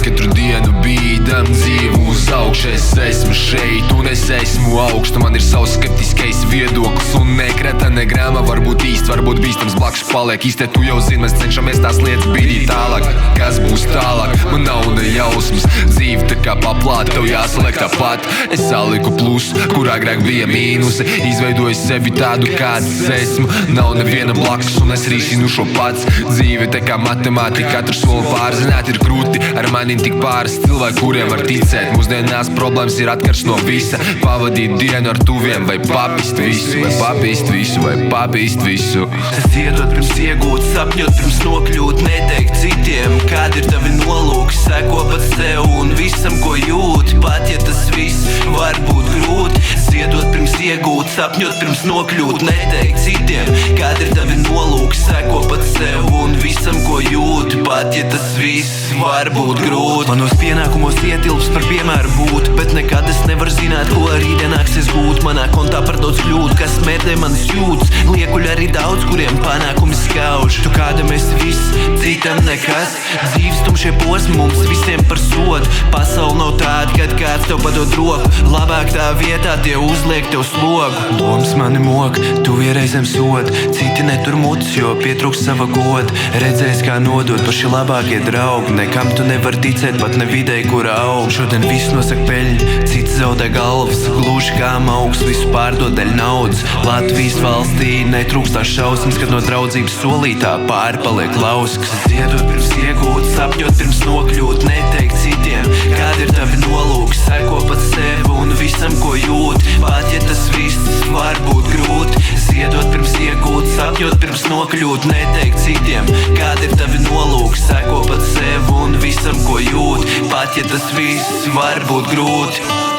katru dienu bīdam dzīvu uz augšu. Es esmu šeit un es esmu augstu. Man ir savs skeptiskais viedoklis un nekreta ne grāma. Varbūt īsti, varbūt bīstams blakus paliek. Īsti tu jau zini, mēs cenšamies tās lietas bīdīt tālāk. Kas būs tālāk? Man nav ne jausmas. Dzīve tā kā paplāta, tev jāsaliek tāpat. Es saliku plusu, kur agrāk bija mīnusi. Izveidoju sevi tādu, kāds esmu. Nav neviena blakus un es risinu šo pats. Dzīve tā kā matemātika, katru soli pārzināt ir grūti. Ar manim tik pāris cilvēki, kuriem var ticēt. Mūsdienās problēmas ir atkarš no visa. Pavadīt dienu ar tuviem vai papist visu. Vai papist visu, vai papist visu. Ziedot pirms iegūt, sapņot pirms nokļūt. Neteikt citiem, kādi ir tavi nolūki. Seko pats sev un visam, ko jūti. Pat ja tas viss var būt grūti. Ziedot pirms iegūt, sapņot pirms nokļūt. Neteikt citiem, kādi ir tavi nolūki. Seko pats sev un visam, ko jūti. Pat ja tas viss var būt grūti. Manos pienākumos ietilps par piemēru būt, bet nekad es nevaru zināt, ko rītdien nāksies gūt. Manā kontā par daudz kļūt, kas mērdē manis jūtas. Liekuļi arī daudz, kuriem panākumi skauž. Tu kādam esi viss, citam nekas. Dzīves tumšie posmi mums visiem par sodu. Pasaule nav tāda, kad kāds tev padod roku. Labāk tā vietā tie uzliek tev slogu. Lomas mani mok, tu vienreizēm sod. Citi netur mutis, jo pietrūks sava goda. Redzēs, kā nodot paši labākie draugi. Nekam tu nevar ticēt, pat ne videi, kur aug. Šodien viss nosaka peļņu, cits zaudē galvas. Gluži kā augs, visu pārdod daļ naudas. Latvijas valstī netrūkstās šausmas, kad no draudzības solītā pārpaliek lauskas. Ziedot pirms iegūt, sapņot pirms nokļūt. Neteikt citiem, kādi ir tavi nolūki. Seko pats sev un visam, ko jūti. Pat ja tas viss var būt grūti. Ziedot pirms iegūt, sapņot pirms nokļūt. Neteikt citiem, kādi ir tavi nolūki. Seko pats sev un visam, ko jūti. Pat ja tas viss var būt grūti.